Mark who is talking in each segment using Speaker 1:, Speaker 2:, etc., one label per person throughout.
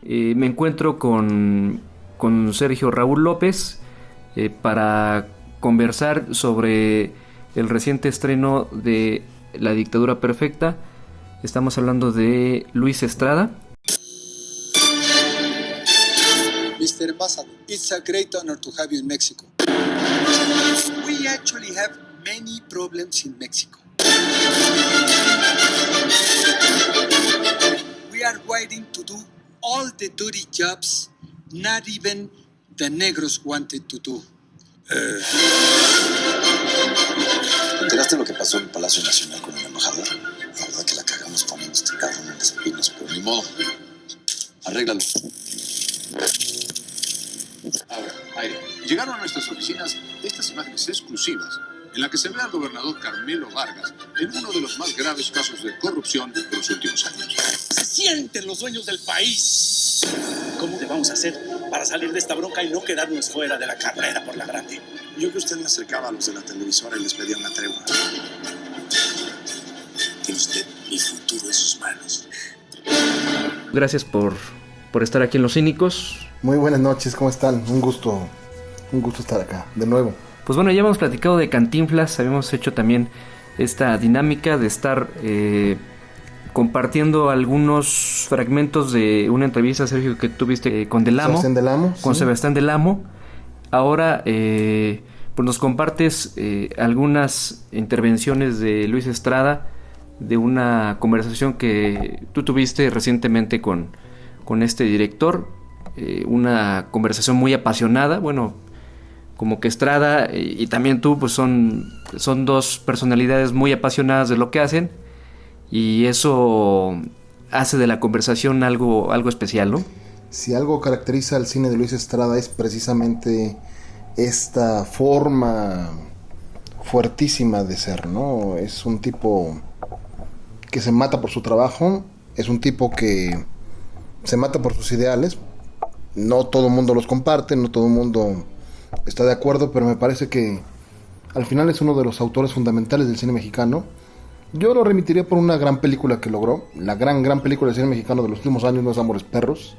Speaker 1: Me encuentro con Sergio Raúl López para conversar sobre el reciente estreno de La Dictadura Perfecta. Estamos hablando de Luis Estrada.
Speaker 2: Mr. Ambassador, it's a great honor to have you in Mexico. We actually have many problems in Mexico. We are waiting to do all the dirty jobs not even the negros wanted to do.
Speaker 3: ¿Te enteraste lo que pasó en el Palacio Nacional con el embajador? La verdad que la cagamos poniendo este cabrón en las espinas, pero ni modo. Arréglalo.
Speaker 4: Ahora, aire. Llegaron a nuestras oficinas estas imágenes exclusivas en las que se ve al gobernador Carmelo Vargas en uno de los más graves casos de corrupción de los últimos años.
Speaker 5: Se sienten los dueños del país. ¿Cómo le vamos a hacer para salir de esta bronca y no quedarnos fuera de la carrera por la grande?
Speaker 3: Yo que usted me acercaba a los de la televisora y les pedía una tregua. Tiene usted mi futuro en sus manos.
Speaker 1: Gracias por estar aquí en Los Cínicos.
Speaker 6: Muy buenas noches, ¿cómo están? Un gusto estar acá, de nuevo.
Speaker 1: Pues bueno, ya hemos platicado de Cantinflas, habíamos hecho también esta dinámica de estar compartiendo algunos fragmentos de una entrevista, Sergio, que tuviste con Del Amo.
Speaker 6: Sebastián Del Amo.
Speaker 1: Con
Speaker 6: sí.
Speaker 1: Sebastián Del Amo. Ahora pues nos compartes algunas intervenciones de Luis Estrada, de una conversación que tú tuviste recientemente con este director, una conversación muy apasionada. Bueno, como que Estrada y también tú pues son dos personalidades muy apasionadas de lo que hacen, y eso hace de la conversación algo especial, ¿no?
Speaker 6: Si algo caracteriza al cine de Luis Estrada es precisamente esta forma fuertísima de ser, ¿no? Es un tipo que se mata por su trabajo, es un tipo que se mata por sus ideales. No todo el mundo los comparte, no todo el mundo está de acuerdo, pero me parece que al final es uno de los autores fundamentales del cine mexicano. Yo lo remitiría por una gran película que logró. La gran película del cine mexicano de los últimos años no es Amores Perros,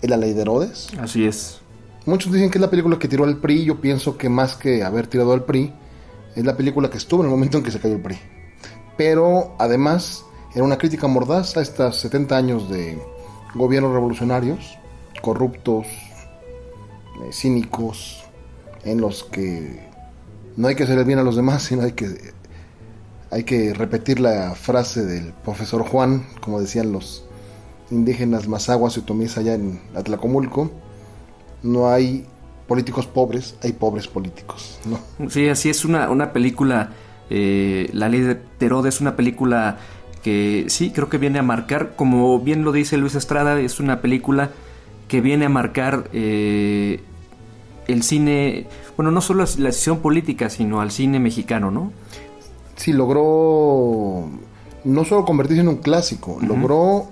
Speaker 6: es La Ley de Herodes.
Speaker 1: Así es.
Speaker 6: Muchos dicen que es la película que tiró al PRI. Yo pienso que más que haber tirado al PRI, es la película que estuvo en el momento en que se cayó el PRI. Pero además era una crítica mordaz a estos 70 años de gobiernos revolucionarios, corruptos, cínicos, en los que no hay que hacer el bien a los demás, sino hay que repetir la frase del profesor Juan, como decían los indígenas mazahuas y otomís allá en Atlacomulco: no hay políticos pobres, hay pobres políticos, ¿no?
Speaker 1: Sí, así es una película, La Ley de Herodes, una película que sí, creo que viene a marcar, como bien lo dice Luis Estrada, es una película que viene a marcar el cine, bueno, no solo la decisión política, sino al cine mexicano, ¿no?
Speaker 6: Sí, logró no solo convertirse en un clásico, logró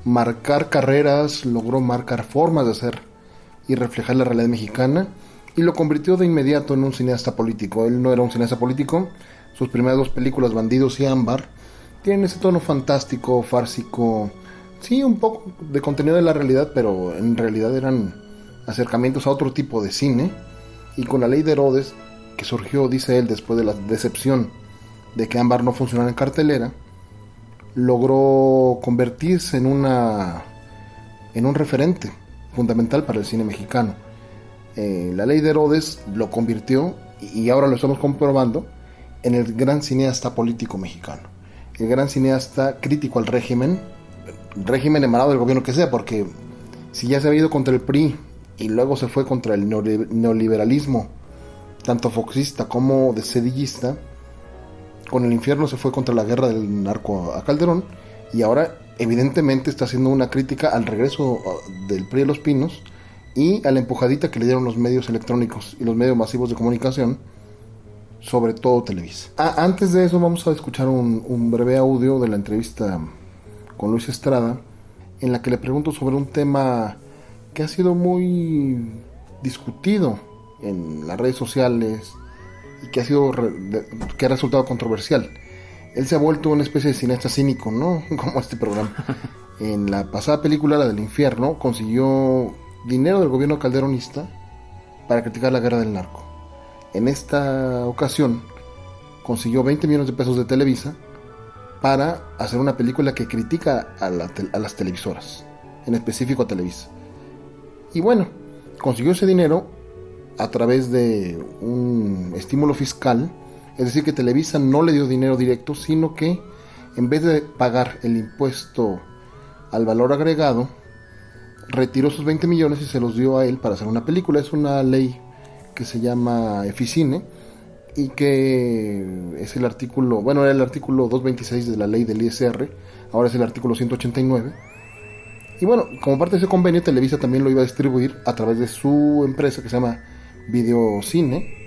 Speaker 6: marcar carreras, logró marcar formas de hacer y reflejar la realidad mexicana, y lo convirtió de inmediato en un cineasta político. Él no era un cineasta político. Sus primeras dos películas, Bandidos y Ámbar, tienen ese tono fantástico, fársico, sí, un poco de contenido de la realidad, pero en realidad eran acercamientos a otro tipo de cine. Y con La Ley de Herodes, que surgió, dice él, después de la decepción de que Ámbar no funcionara en cartelera, logró convertirse en un referente fundamental para el cine mexicano. La Ley de Herodes lo convirtió, y ahora lo estamos comprobando, en el gran cineasta político mexicano, el gran cineasta crítico al régimen emanado del gobierno que sea, porque si ya se había ido contra el PRI y luego se fue contra el neoliberalismo, tanto foxista como de cedillista, con El Infierno se fue contra la guerra del narco a Calderón, y ahora evidentemente está haciendo una crítica al regreso del PRI de los Pinos y a la empujadita que le dieron los medios electrónicos y los medios masivos de comunicación, sobre todo Televisa. Antes de eso vamos a escuchar un breve audio de la entrevista con Luis Estrada, en la que le pregunto sobre un tema que ha sido muy discutido en las redes sociales y que ha resultado controversial. Él se ha vuelto una especie de cineasta cínico, ¿no? Como este programa. En la pasada película, la del infierno, consiguió dinero del gobierno calderonista para criticar la guerra del narco. En esta ocasión consiguió 20 millones de pesos de Televisa para hacer una película que critica a las televisoras, en específico a Televisa. Y bueno, consiguió ese dinero a través de un estímulo fiscal, es decir, que Televisa no le dio dinero directo, sino que en vez de pagar el impuesto al valor agregado, retiró sus 20 millones y se los dio a él para hacer una película. Es una ley que se llama Eficine y que es el artículo, bueno, era el artículo 226 de la ley del ISR, ahora es el artículo 189. Y bueno, como parte de ese convenio, Televisa también lo iba a distribuir a través de su empresa que se llama Videocine,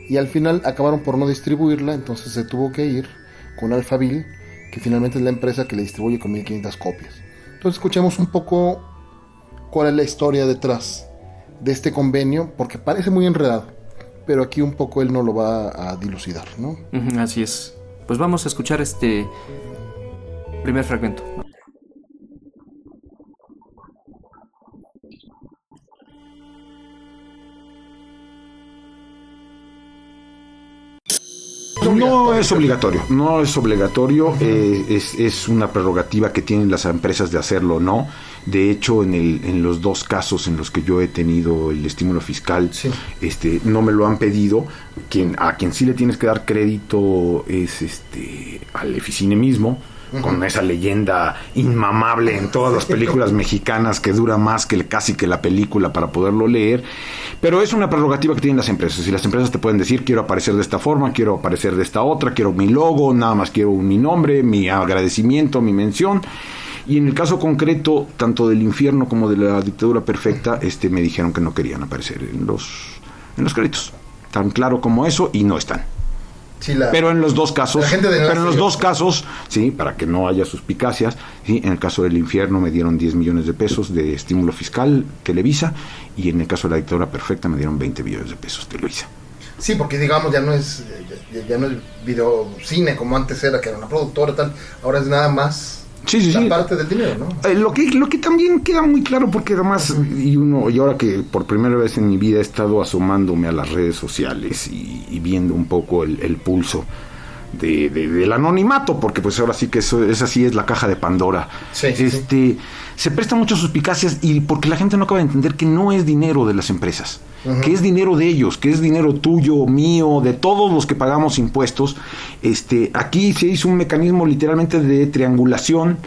Speaker 6: y al final acabaron por no distribuirla, entonces se tuvo que ir con Alphaville, que finalmente es la empresa que le distribuye con 1500 copias. Entonces escuchemos un poco cuál es la historia detrás de este convenio, porque parece muy enredado, pero aquí un poco él no lo va a dilucidar, ¿no?
Speaker 1: Así es. Pues vamos a escuchar este primer fragmento.
Speaker 7: No es obligatorio, es una prerrogativa que tienen las empresas de hacerlo o no. De hecho, en los dos casos en los que yo he tenido el estímulo fiscal, sí, no me lo han pedido. A quien sí le tienes que dar crédito es al Eficine mismo, con esa leyenda inmamable en todas las películas mexicanas que dura más que casi que la película para poderlo leer. Pero es una prerrogativa que tienen las empresas, y las empresas te pueden decir: quiero aparecer de esta forma, quiero aparecer de esta otra, quiero mi logo, nada más quiero mi nombre, mi agradecimiento, mi mención. Y en el caso concreto, tanto del infierno como de la dictadura perfecta, me dijeron que no querían aparecer en los créditos, tan claro como eso, y no están. Sí, pero en los dos casos, sí, para que no haya suspicacias, sí, en el caso del infierno me dieron 10 millones de pesos de estímulo fiscal Televisa, y en el caso de la dictadura perfecta me dieron 20 millones de pesos Televisa.
Speaker 6: Sí, porque digamos ya no es videocine como antes era, que era una productora tal, ahora es nada más. Sí. Parte del dinero, ¿no?
Speaker 7: Lo que también queda muy claro, porque además, y ahora que por primera vez en mi vida he estado asomándome a las redes sociales y viendo un poco el pulso del anonimato, porque pues ahora sí que esa sí es la caja de Pandora. Sí. Se presta muchas suspicacias, y porque la gente no acaba de entender que no es dinero de las empresas, que es dinero de ellos, que es dinero tuyo, mío, de todos los que pagamos impuestos. Aquí se hizo un mecanismo literalmente de triangulación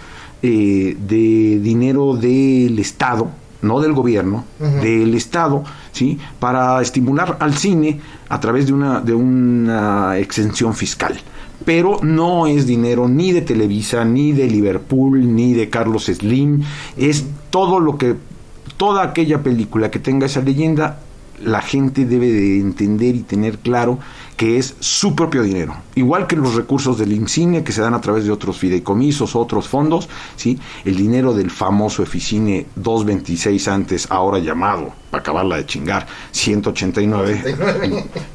Speaker 7: de dinero del Estado, no del gobierno, del Estado, ¿sí? Para estimular al cine a través de una exención fiscal. Pero no es dinero ni de Televisa, ni de Liverpool, ni de Carlos Slim. Es toda aquella película que tenga esa leyenda, la gente debe de entender y tener claro que es su propio dinero. Igual que los recursos del IMCINE, que se dan a través de otros fideicomisos, otros fondos, ¿sí? El dinero del famoso Eficine 226 antes, ahora llamado, para acabarla de chingar, 189.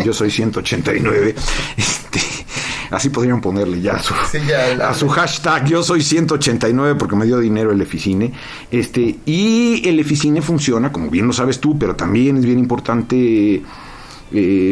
Speaker 7: Yo soy 189. Así podrían ponerle ya a su hashtag: yo soy 189, porque me dio dinero el Eficine. Y el Eficine funciona, como bien lo sabes tú, pero también es bien importante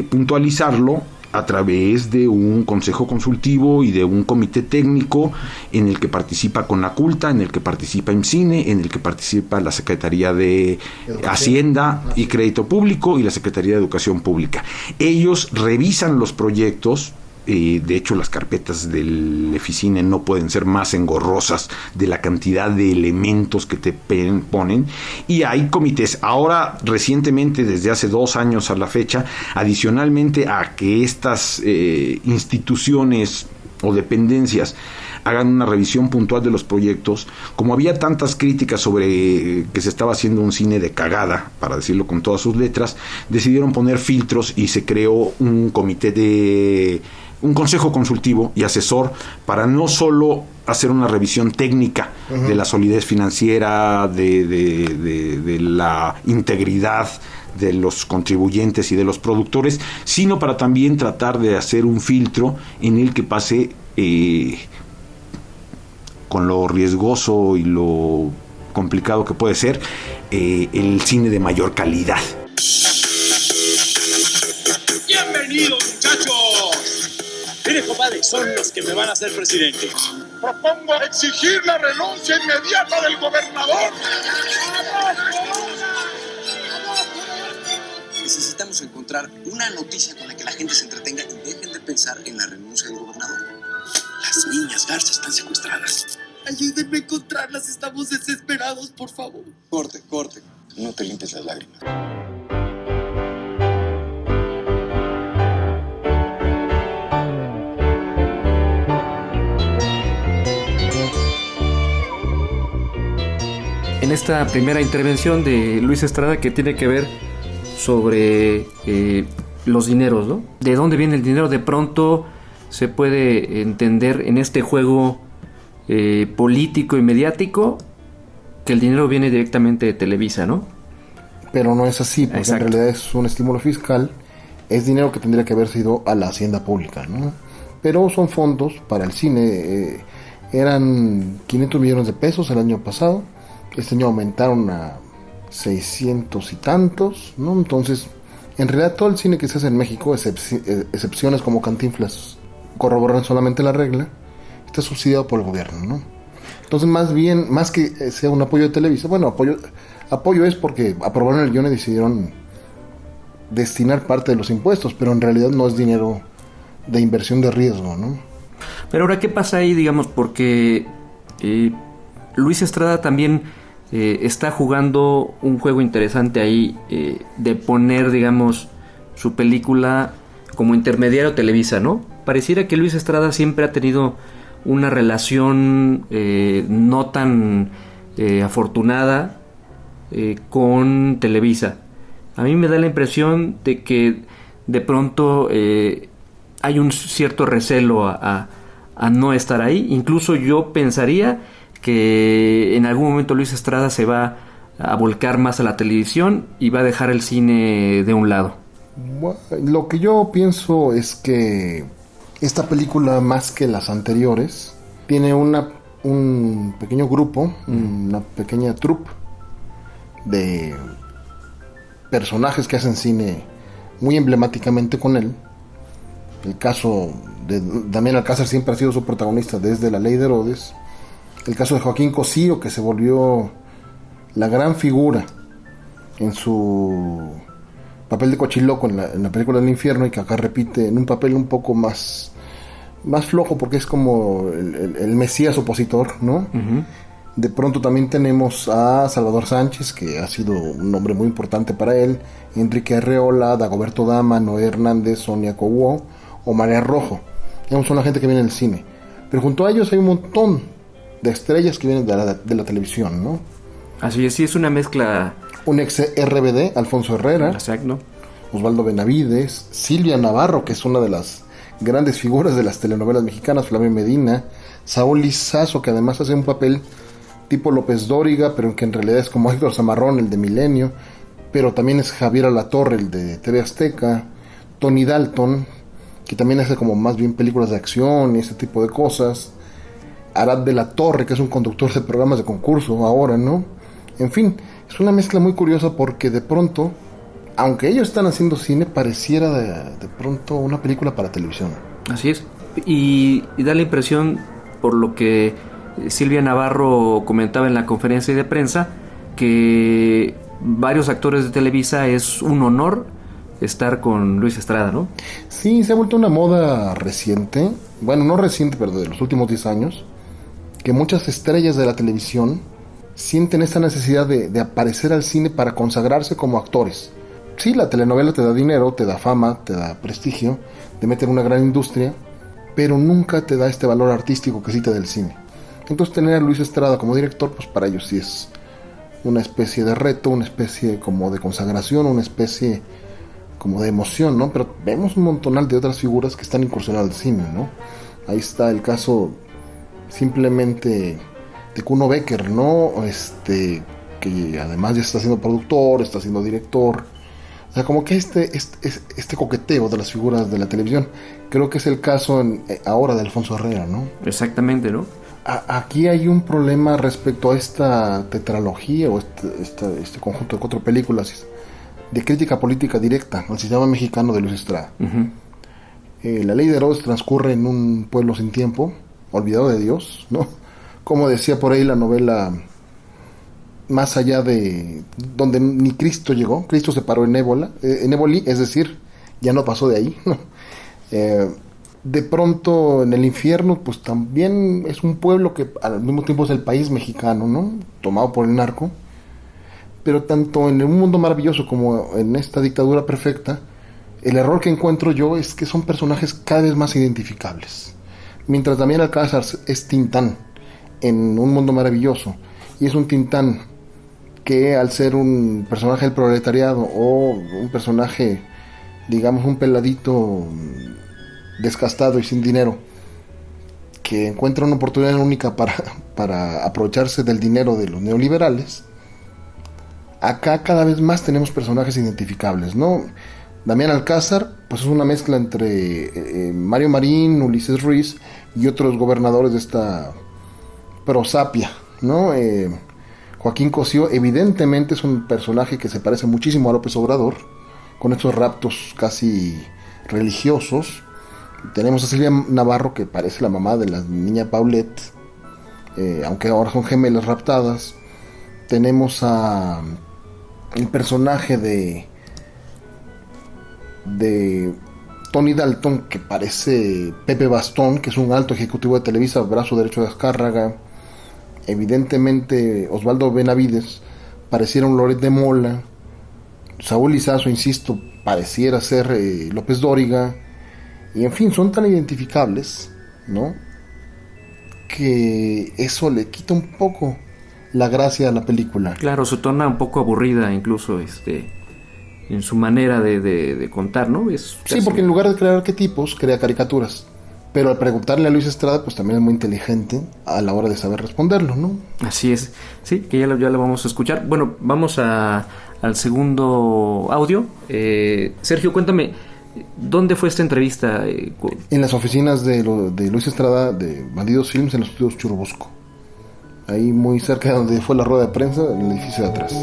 Speaker 7: puntualizarlo, a través de un consejo consultivo y de un comité técnico en el que participa Conaculta, en el que participa IMCINE, en el que participa la Secretaría de Hacienda y Crédito Público y la Secretaría de Educación Pública. Ellos revisan los proyectos. De hecho, las carpetas del Eficine no pueden ser más engorrosas de la cantidad de elementos que te ponen, y hay comités. Ahora, recientemente, desde hace 2 años a la fecha, adicionalmente a que estas instituciones o dependencias hagan una revisión puntual de los proyectos. Como había tantas críticas sobre que se estaba haciendo un cine de cagada, para decirlo con todas sus letras, decidieron poner filtros y se creó un consejo consultivo y asesor para no solo hacer una revisión técnica de la solidez financiera, de la integridad de los contribuyentes y de los productores, sino para también tratar de hacer un filtro en el que pase con lo riesgoso y lo complicado que puede ser el cine de mayor calidad.
Speaker 5: ¡Bienvenidos, muchachos! Miren, compadre, son los que me van a hacer presidente.
Speaker 8: Propongo exigir la renuncia inmediata del gobernador.
Speaker 3: Necesitamos encontrar una noticia con la que la gente se entretenga y dejen de pensar en la renuncia del gobernador.
Speaker 5: Las niñas Garza están secuestradas.
Speaker 8: Ayúdenme a encontrarlas, estamos desesperados, por favor.
Speaker 3: Corte. No te limpies las lágrimas.
Speaker 1: En esta primera intervención de Luis Estrada, que tiene que ver sobre los dineros, ¿no? ¿De dónde viene el dinero? De pronto se puede entender en este juego político y mediático que el dinero viene directamente de Televisa, ¿no?
Speaker 6: Pero no es así, porque
Speaker 1: Exacto.
Speaker 6: en realidad es un estímulo fiscal, es dinero que tendría que haber sido a la hacienda pública, ¿no? Pero son fondos para el cine, eran 500 millones de pesos el año pasado, este año aumentaron a 600 y tantos, ¿no? Entonces, en realidad todo el cine que se hace en México, excepciones como Cantinflas, corroboran solamente la regla, está subsidiado por el gobierno, ¿no? Entonces, más que sea un apoyo de Televisa, bueno, apoyo es porque aprobaron el guión y decidieron destinar parte de los impuestos, pero en realidad no es dinero de inversión de riesgo, ¿no?
Speaker 1: Pero ahora, ¿qué pasa ahí, digamos? Porque Luis Estrada también está jugando un juego interesante ahí, de poner, digamos, su película como intermediario Televisa, ¿no? Pareciera que Luis Estrada siempre ha tenido una relación no tan afortunada con Televisa. A mí me da la impresión de que de pronto hay un cierto recelo a no estar ahí. Incluso yo pensaría que en algún momento Luis Estrada se va a volcar más a la televisión y va a dejar el cine de un lado.
Speaker 6: Bueno, lo que yo pienso es que esta película, más que las anteriores, tiene un pequeño grupo, una pequeña troupe de personajes que hacen cine muy emblemáticamente con él. El caso de Damián Alcázar siempre ha sido su protagonista desde La Ley de Herodes. El caso de Joaquín Cosío, que se volvió la gran figura en su papel de Cochiloco en la película del infierno, y que acá repite en un papel un poco más flojo, porque es como el mesías opositor, ¿no? Uh-huh. De pronto también tenemos a Salvador Sánchez, que ha sido un nombre muy importante para él, Enrique Arreola, Dagoberto Dama, Noé Hernández, Sonia Cowó o María Rojo. Digamos, son la gente que viene del cine. Pero junto a ellos hay un montón de estrellas que vienen de la televisión, ¿no?
Speaker 1: Así es, sí, es una mezcla.
Speaker 6: Un ex RBD, Alfonso Herrera.
Speaker 1: Exacto.
Speaker 6: Osvaldo Benavides, Silvia Navarro, que es una de las grandes figuras de las telenovelas mexicanas, Flavio Medina, Saúl Lizazo, que además hace un papel tipo López Dóriga, pero que en realidad es como Héctor Zamarrón, el de Milenio, pero también es Javier Alatorre, el de TV Azteca, Tony Dalton, que también hace como más bien películas de acción y ese tipo de cosas, Arad de la Torre, que es un conductor de programas de concurso ahora, ¿no? En fin, es una mezcla muy curiosa porque de pronto, aunque ellos están haciendo cine, pareciera de pronto una película para televisión.
Speaker 1: Así es, y da la impresión, por lo que Silvia Navarro comentaba en la conferencia de prensa, que varios actores de Televisa es un honor estar con Luis Estrada, ¿no?
Speaker 6: Sí, se ha vuelto una moda reciente, bueno, no reciente, pero de los últimos 10 años, que muchas estrellas de la televisión sienten esta necesidad de aparecer al cine para consagrarse como actores. Sí, la telenovela te da dinero, te da fama, te da prestigio, te mete en una gran industria, pero nunca te da este valor artístico que sí te da el cine. Entonces tener a Luis Estrada como director, pues para ellos sí es una especie de reto, una especie como de consagración, una especie como de emoción, ¿no? Pero vemos un montonal de otras figuras que están incursionando al cine, ¿no? Ahí está el caso simplemente de Kuno Becker, ¿no? Que además ya está siendo productor, está siendo director. O sea, como que este coqueteo de las figuras de la televisión. Creo que es el caso ahora de Alfonso Herrera, ¿no?
Speaker 1: Exactamente, ¿no?
Speaker 6: Aquí hay un problema respecto a esta tetralogía o este conjunto de 4 películas de crítica política directa al sistema mexicano de Luis Estrada.
Speaker 1: Uh-huh.
Speaker 6: La Ley de Herodes transcurre en un pueblo sin tiempo, olvidado de Dios, ¿no? Como decía por ahí la novela, más allá de donde ni Cristo llegó, Cristo se paró en Éboli, es decir, ya no pasó de ahí, ¿no? De pronto en el infierno, pues también es un pueblo que al mismo tiempo es el país mexicano, ¿no? Tomado por el narco. Pero tanto en Un Mundo Maravilloso como en esta dictadura perfecta, el error que encuentro yo es que son personajes cada vez más identificables. Mientras Damián Alcázar es Tintán en Un Mundo Maravilloso, y es un Tintán que al ser un personaje del proletariado o un personaje, digamos, un peladito desgastado y sin dinero, que encuentra una oportunidad única para aprovecharse del dinero de los neoliberales, acá cada vez más tenemos personajes identificables, ¿no? Damián Alcázar, pues es una mezcla entre Mario Marín, Ulises Ruiz y otros gobernadores de esta prosapia, ¿no? Joaquín Cosío evidentemente es un personaje que se parece muchísimo a López Obrador, con estos raptos casi religiosos. Tenemos a Silvia Navarro, que parece la mamá de la niña Paulette, aunque ahora son gemelas raptadas. Tenemos a el personaje de Tony Dalton, que parece Pepe Bastón, que es un alto ejecutivo de Televisa, brazo derecho de Azcárraga. Evidentemente Osvaldo Benavides pareciera un Loret de Mola. Saúl Lizazo, insisto, pareciera ser López Dóriga. Y en fin, son tan identificables, ¿no?, que eso le quita un poco la gracia a la película.
Speaker 1: Claro, se torna un poco aburrida incluso en su manera de contar, ¿no?
Speaker 6: Sí, porque en lugar de crear arquetipos, crea caricaturas. Pero al preguntarle a Luis Estrada, pues también es muy inteligente a la hora de saber responderlo, ¿no?
Speaker 1: Así es, sí, que ya lo vamos a escuchar. Bueno, vamos al segundo audio. Sergio, cuéntame, ¿dónde fue esta entrevista?
Speaker 6: En las oficinas de Luis Estrada, de Bandidos Films, en los estudios Churubusco. Ahí muy cerca de donde fue la rueda de prensa, en el edificio de atrás.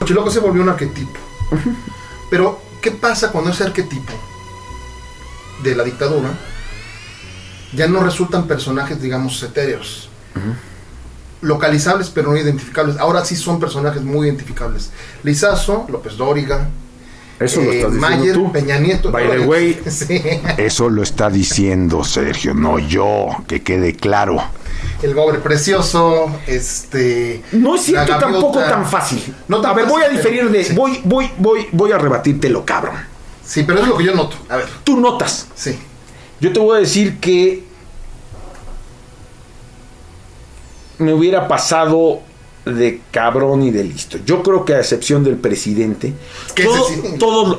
Speaker 6: Chiloco se volvió un arquetipo. Pero, ¿qué pasa cuando ese arquetipo de la dictadura ya no resultan personajes, digamos, etéreos? Localizables pero no identificables. Ahora sí son personajes muy identificables. Lizazo, López Dóriga,
Speaker 7: eso lo estás diciendo
Speaker 6: Mayer,
Speaker 7: tú.
Speaker 6: Peña Nieto.
Speaker 7: By the way,
Speaker 6: sí.
Speaker 7: Eso lo está diciendo Sergio, no yo, que quede claro.
Speaker 6: El Gobre Precioso,
Speaker 7: No es cierto
Speaker 6: la gaviota,
Speaker 7: tampoco tan fácil.
Speaker 6: No tan
Speaker 7: a ver,
Speaker 6: fácil,
Speaker 7: voy a diferir de...
Speaker 6: sí.
Speaker 7: Voy a rebatírtelo, cabrón.
Speaker 6: Sí, pero es lo que yo noto. A ver.
Speaker 7: Tú notas.
Speaker 6: Sí.
Speaker 7: Yo te voy a decir que me hubiera pasado de cabrón y de listo. Yo creo que a excepción del presidente,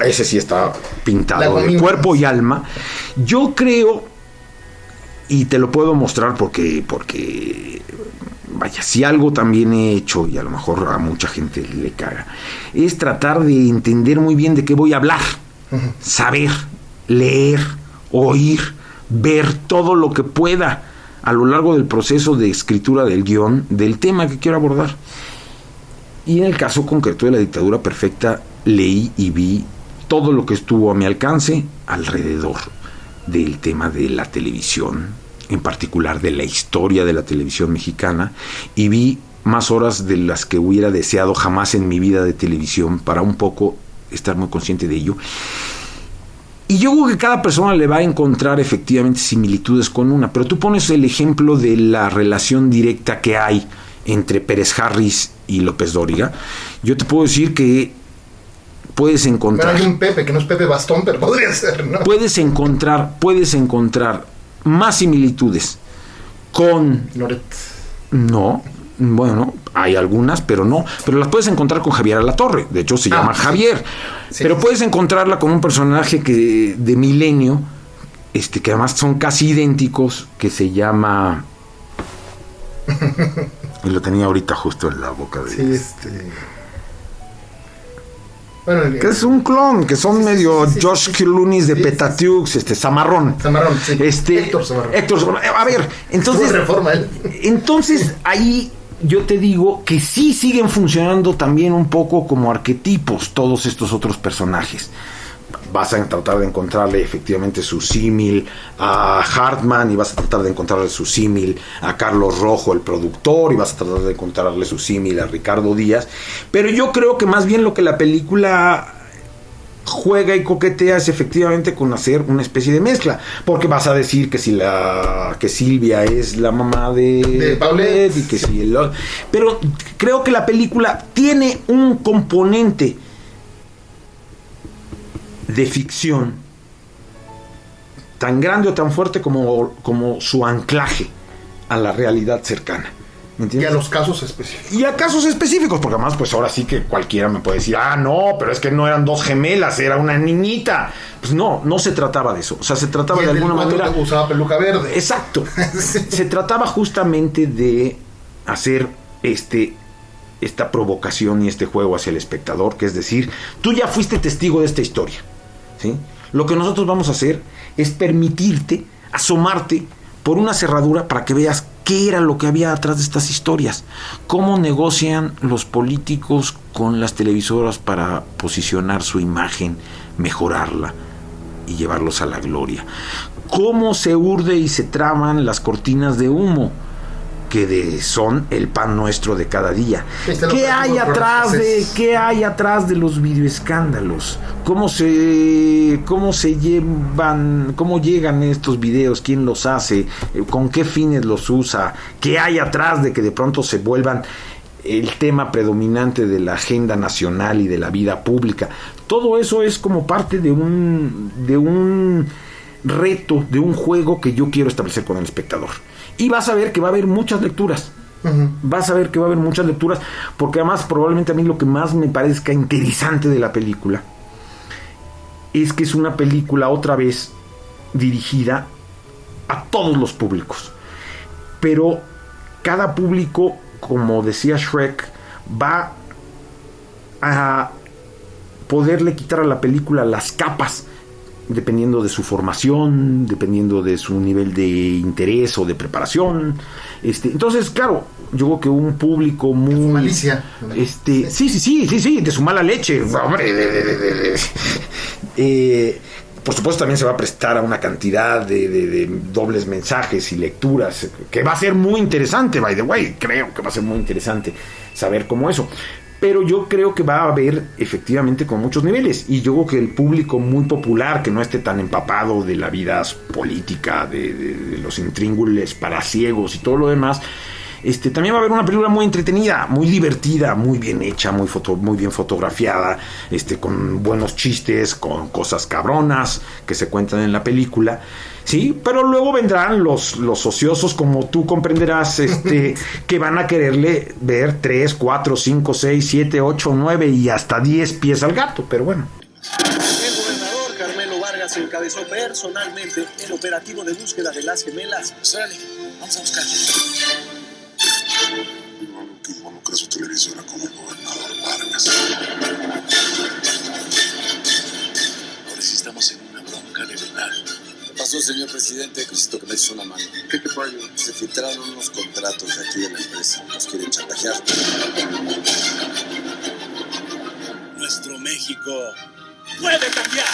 Speaker 7: ese sí está pintado de cuerpo y alma. Yo creo, y te lo puedo mostrar porque vaya, si algo también he hecho, y a lo mejor a mucha gente le caga, es tratar de entender muy bien de qué voy a hablar. Saber, leer, oír, ver todo lo que pueda a lo largo del proceso de escritura del guión del tema que quiero abordar. Y en el caso concreto de la dictadura perfecta, leí y vi todo lo que estuvo a mi alcance alrededor del tema de la televisión, en particular de la historia de la televisión mexicana, y vi más horas de las que hubiera deseado jamás en mi vida de televisión para un poco estar muy consciente de ello. Y yo creo que cada persona le va a encontrar efectivamente similitudes con una, pero tú pones el ejemplo de la relación directa que hay entre Pérez Harris y López Dóriga, yo te puedo decir que puedes encontrar...
Speaker 6: Bueno, hay un Pepe, que no es Pepe Bastón, pero podría ser, ¿no?
Speaker 7: Puedes encontrar más similitudes con...
Speaker 6: Loret.
Speaker 7: No, bueno, hay algunas, pero no. Pero las puedes encontrar con Javier Alatorre. De hecho, se llama Javier.
Speaker 6: Sí.
Speaker 7: Pero puedes encontrarla con un personaje de Milenio, que además son casi idénticos, que se llama... y lo tenía ahorita justo en la boca de...
Speaker 6: Sí, Bueno,
Speaker 7: que es un clon, que son medio Josh Clooney de Petatiux, Zamarrón.
Speaker 6: Zamarrón, sí.
Speaker 7: Héctor Zamarrón. A ver, entonces...
Speaker 6: Reforma, ¿eh?
Speaker 7: Entonces, ahí yo te digo que sí siguen funcionando también un poco como arquetipos todos estos otros personajes. Vas a tratar de encontrarle efectivamente su símil a Hartman, y vas a tratar de encontrarle su símil a Carlos Rojo, el productor, y vas a tratar de encontrarle su símil a Ricardo Díaz. Pero yo creo que más bien lo que la película juega y coquetea es efectivamente con hacer una especie de mezcla, porque vas a decir que que Silvia es la mamá de Paulette, y que sí, pero creo que la película tiene un componente de ficción tan grande o tan fuerte como su anclaje a la realidad cercana. ¿Me entiendes?
Speaker 6: Y a los casos específicos.
Speaker 7: Y a casos específicos, porque además pues ahora sí que cualquiera me puede decir, no, pero es que no eran dos gemelas, era una niñita. Pues no se trataba de eso. O sea, se trataba de alguna manera...
Speaker 6: usaba peluca verde.
Speaker 7: Exacto. Se trataba justamente de hacer esta provocación y este juego hacia el espectador, que es decir, tú ya fuiste testigo de esta historia, ¿sí? Lo que nosotros vamos a hacer es permitirte asomarte por una cerradura para que veas qué era lo que había atrás de estas historias, cómo negocian los políticos con las televisoras para posicionar su imagen, mejorarla y llevarlos a la gloria, cómo se urde y se traman las cortinas de humo que son el pan nuestro de cada día. ¿Qué hay atrás de los videoescándalos? ¿Cómo llegan estos videos? ¿Quién los hace? ¿Con qué fines los usa? ¿Qué hay atrás de que de pronto se vuelvan el tema predominante de la agenda nacional y de la vida pública? Todo eso es como parte de un reto, de un juego que yo quiero establecer con el espectador. Y vas a ver que va a haber muchas lecturas. Vas a ver que va a haber muchas lecturas, porque además probablemente a mí lo que más me parezca interesante de la película es que es una película otra vez dirigida a todos los públicos. Pero cada público, como decía Shrek, va a poderle quitar a la película las capas dependiendo de su formación, dependiendo de su nivel de interés o de preparación. Entonces, claro, yo creo que un público muy... De su
Speaker 6: malicia.
Speaker 7: Sí, de su mala leche. Hombre, por supuesto también se va a prestar a una cantidad de dobles mensajes y lecturas, que va a ser muy interesante, by the way. Creo que va a ser muy interesante saber cómo eso. Pero yo creo que va a haber efectivamente con muchos niveles, y yo creo que el público muy popular, que no esté tan empapado de la vida política, de los intríngules para ciegos y todo lo demás, también va a haber una película muy entretenida, muy divertida, muy bien hecha, muy bien fotografiada, con buenos chistes, con cosas cabronas que se cuentan en la película. Sí, pero luego vendrán los ociosos, como tú comprenderás, que van a quererle ver 3, 4, 5, 6, 7, 8, 9 y hasta 10 pies al gato, pero bueno.
Speaker 5: El gobernador Carmelo Vargas encabezó personalmente el operativo de búsqueda de las gemelas.
Speaker 3: Sale, vamos a buscar. Algo que involucra su televisora con el gobernador Vargas. Ahora sí estamos en una bronca de verdad. ¿Qué pasó, señor presidente? Necesito que me eches una mano.
Speaker 4: ¿Qué te falló?
Speaker 3: Se filtraron unos contratos de aquí de la empresa. Nos quieren chantajear.
Speaker 5: Nuestro México puede cambiar.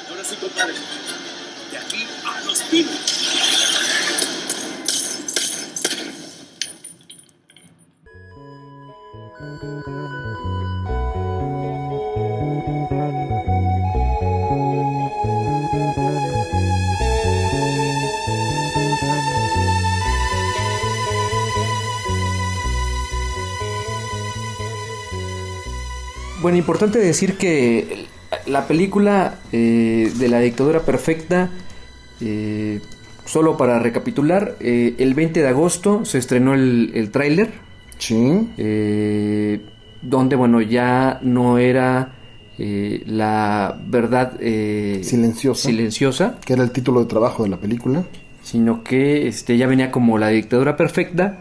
Speaker 5: Ahora sí, compadre. De aquí a los pinos.
Speaker 1: Bueno, importante decir que la película de la dictadura perfecta, solo para recapitular, el 20 de agosto se estrenó el tráiler.
Speaker 6: Sí.
Speaker 1: Donde, bueno, ya no era la verdad silenciosa,
Speaker 6: que era el título de trabajo de la película,
Speaker 1: sino que ya venía como la dictadura perfecta,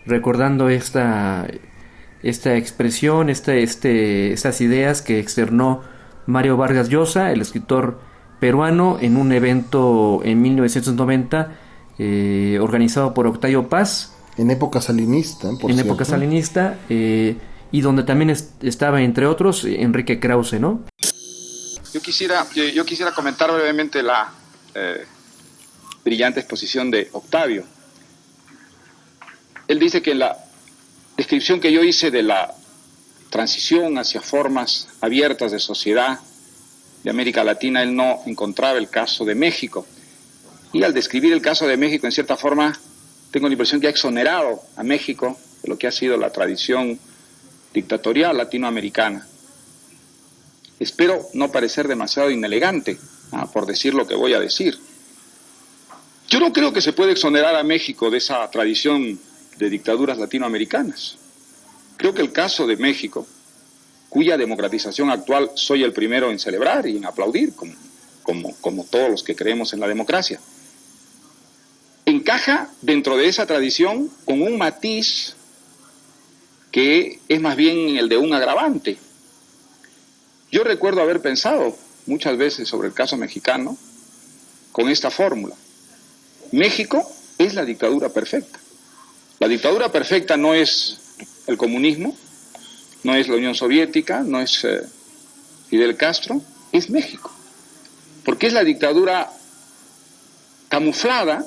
Speaker 1: recordando esta expresión, estas ideas que externó Mario Vargas Llosa, el escritor peruano, en un evento en 1990 organizado por Octavio Paz.
Speaker 6: En época salinista,
Speaker 1: época salinista, y donde también estaba, entre otros, Enrique Krause, ¿no?
Speaker 9: Yo quisiera comentar brevemente la brillante exposición de Octavio. Él dice que en la descripción que yo hice de la transición hacia formas abiertas de sociedad de América Latina, él no encontraba el caso de México. Y al describir el caso de México, en cierta forma, tengo la impresión que ha exonerado a México de lo que ha sido la tradición dictatorial latinoamericana. Espero no parecer demasiado inelegante, por decir lo que voy a decir. Yo no creo que se pueda exonerar a México de esa tradición de dictaduras latinoamericanas. Creo que el caso de México, cuya democratización actual soy el primero en celebrar y en aplaudir, como todos los que creemos en la democracia, encaja dentro de esa tradición con un matiz que es más bien el de un agravante. Yo recuerdo haber pensado muchas veces sobre el caso mexicano con esta fórmula: México es la dictadura perfecta. La dictadura perfecta no es el comunismo, no es la Unión Soviética, no es Fidel Castro, es México. Porque es la dictadura camuflada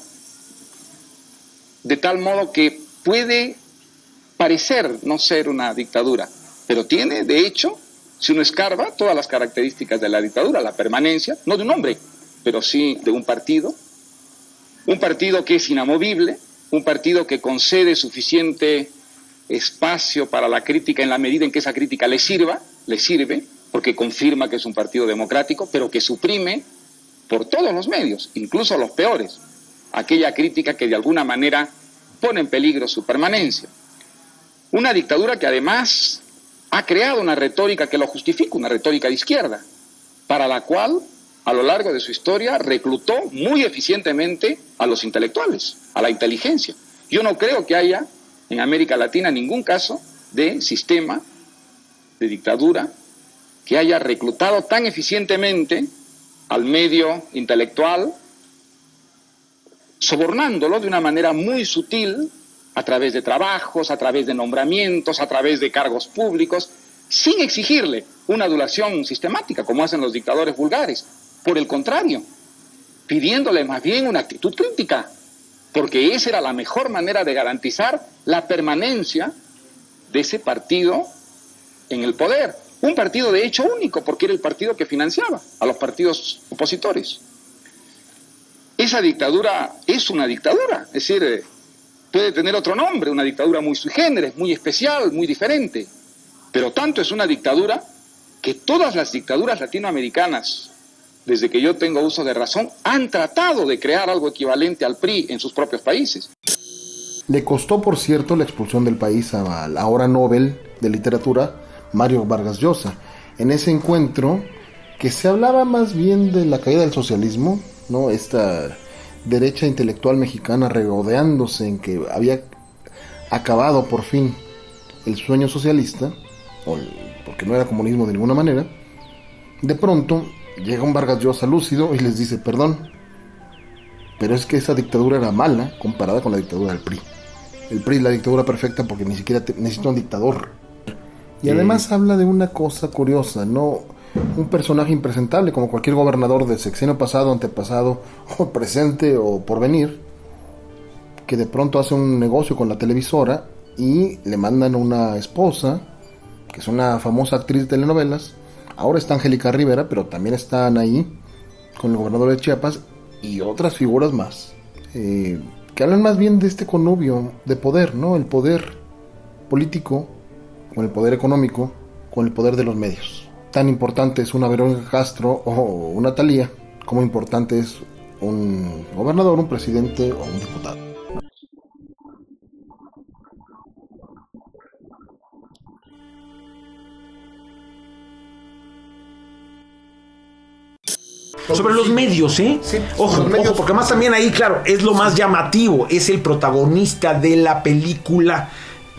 Speaker 9: de tal modo que puede parecer no ser una dictadura, pero tiene, de hecho, si uno escarba, todas las características de la dictadura: la permanencia, no de un hombre, pero sí de un partido que es inamovible, un partido que concede suficiente espacio para la crítica en la medida en que esa crítica le sirve, porque confirma que es un partido democrático, pero que suprime por todos los medios, incluso los peores, aquella crítica que de alguna manera pone en peligro su permanencia. Una dictadura que además ha creado una retórica que lo justifica, una retórica de izquierda, para la cual a lo largo de su historia reclutó muy eficientemente a los intelectuales, a la inteligencia. Yo no creo que haya en América Latina ningún caso de sistema de dictadura que haya reclutado tan eficientemente al medio intelectual, sobornándolo de una manera muy sutil, a través de trabajos, a través de nombramientos, a través de cargos públicos, sin exigirle una adulación sistemática, como hacen los dictadores vulgares. Por el contrario, pidiéndole más bien una actitud crítica, porque esa era la mejor manera de garantizar la permanencia de ese partido en el poder. Un partido de hecho único, porque era el partido que financiaba a los partidos opositores. Esa dictadura es una dictadura, es decir, puede tener otro nombre, una dictadura muy sui generis, muy especial, muy diferente, pero tanto es una dictadura que todas las dictaduras latinoamericanas, desde que yo tengo uso de razón, han tratado de crear algo equivalente al PRI en sus propios países.
Speaker 6: Le costó, por cierto, la expulsión del país al ahora Nobel de Literatura, Mario Vargas Llosa. En ese encuentro, que se hablaba más bien de la caída del socialismo, ¿no? Esta derecha intelectual mexicana regodeándose en que había acabado por fin el sueño socialista, porque no era comunismo de ninguna manera. De pronto llega un Vargas Llosa lúcido y les dice: perdón, pero es que esa dictadura era mala comparada con la dictadura del PRI. El PRI es la dictadura perfecta porque ni siquiera necesita un dictador. Y además habla de una cosa curiosa, ¿no? Un personaje impresentable como cualquier gobernador de sexenio pasado, antepasado, o presente o porvenir, que de pronto hace un negocio con la televisora y le mandan una esposa que es una famosa actriz de telenovelas. Ahora está Angélica Rivera, pero también está Anaí, con el gobernador de Chiapas, y otras figuras más, que hablan más bien de este connubio de poder, ¿no? El poder político, con el poder económico, con el poder de los medios. Tan importante es una Verónica Castro o una Thalía, como importante es un gobernador, un presidente o un diputado.
Speaker 7: Sobre los medios, ¿eh?
Speaker 6: Sí,
Speaker 7: ojo,
Speaker 6: los medios.
Speaker 7: ojo, porque más también ahí, claro, es lo más llamativo, es el protagonista de la película,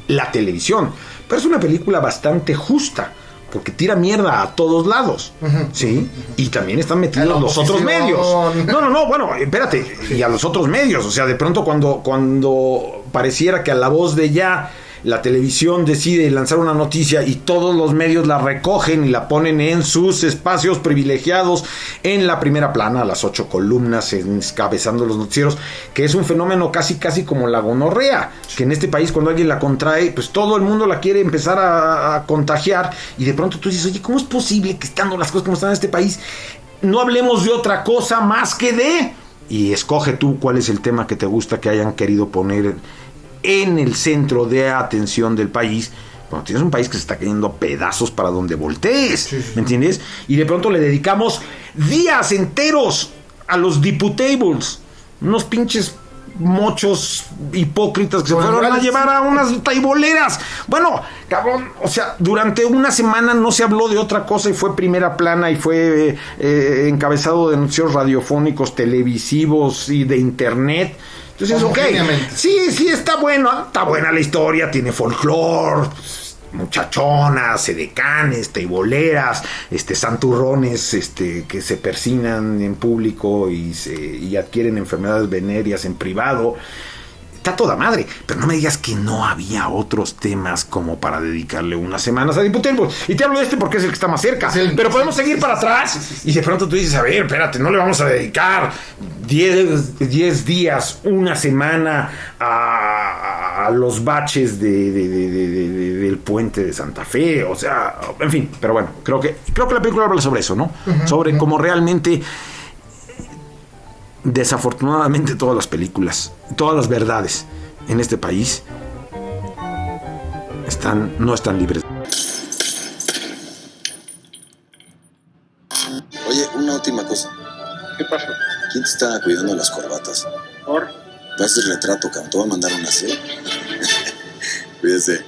Speaker 7: la televisión. Pero es una película bastante justa, porque tira mierda a todos lados, ¿sí? Y también están metidos los otros medios. No, bueno, espérate, y a los otros medios, o sea, de pronto cuando pareciera que a la voz de ya la televisión decide lanzar una noticia y todos los medios la recogen y la ponen en sus espacios privilegiados en la primera plana, a las 8 columnas, encabezando los noticieros, que es un fenómeno casi como la gonorrea, que en este país cuando alguien la contrae, pues todo el mundo la quiere empezar a contagiar, y de pronto tú dices, oye, ¿cómo es posible que estando las cosas como están en este país no hablemos de otra cosa más que de...? Y escoge tú cuál es el tema que te gusta que hayan querido poner en el centro de atención del país, cuando tienes un país que se está cayendo a pedazos para donde voltees, ¿me entiendes? Y de pronto le dedicamos días enteros a los diputables, unos pinches mochos hipócritas que se fueron a llevar a unas taiboleras. Bueno, cabrón, o sea, durante una semana no se habló de otra cosa y fue primera plana y fue encabezado de anuncios radiofónicos, televisivos y de internet. Entonces, ok, sí, está buena la historia, tiene folclore, muchachonas, edecanes, teiboleras, santurrones, que se persinan en público y adquieren enfermedades venéreas en privado. Está toda madre, pero no me digas que no había otros temas como para dedicarle unas semanas a Diputables. Y te hablo de porque es el que está más cerca, pero podemos seguir para atrás. Y de pronto tú dices, a ver, espérate, no le vamos a dedicar 10 días, una semana a los baches del puente de Santa Fe, o sea, en fin, pero bueno, creo que la película habla sobre eso, ¿no? Sobre cómo realmente, desafortunadamente, todas las películas, todas las verdades en este país no están libres.
Speaker 3: Oye, una última cosa.
Speaker 9: ¿Qué pasó?
Speaker 3: ¿Quién te está cuidando las corbatas?
Speaker 9: ¿Por?
Speaker 3: Vas el retrato, cabrón. Te voy a mandar una C. Cuídese.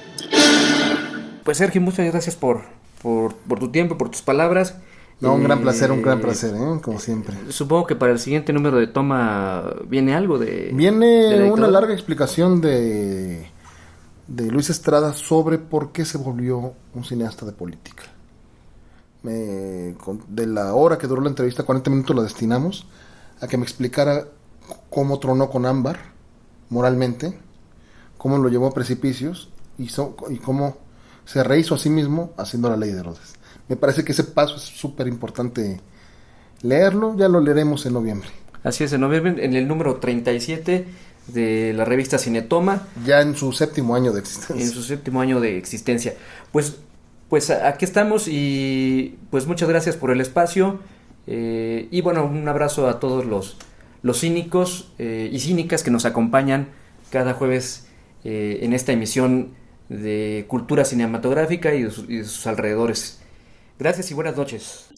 Speaker 1: Pues Sergio, muchas gracias por tu tiempo, por tus palabras.
Speaker 6: No, un gran placer, como siempre.
Speaker 1: Supongo que para el siguiente número de Toma viene algo de...
Speaker 6: Viene una larga explicación de Luis Estrada sobre por qué se volvió un cineasta de política. De la hora que duró la entrevista, 40 minutos la destinamos a que me explicara cómo tronó con Ámbar moralmente, cómo lo llevó a precipicios y cómo se rehizo a sí mismo haciendo la ley de Herodes. Me parece que ese paso es súper importante leerlo, ya lo leeremos en noviembre.
Speaker 1: Así es, en noviembre, en el número 37 de la revista Cinetoma.
Speaker 6: Ya en su 7º año de existencia.
Speaker 1: En su 7º año de existencia. Pues aquí estamos y pues muchas gracias por el espacio. Y bueno, un abrazo a todos los cínicos y cínicas que nos acompañan cada jueves en esta emisión de cultura cinematográfica y de sus alrededores. Gracias y buenas noches.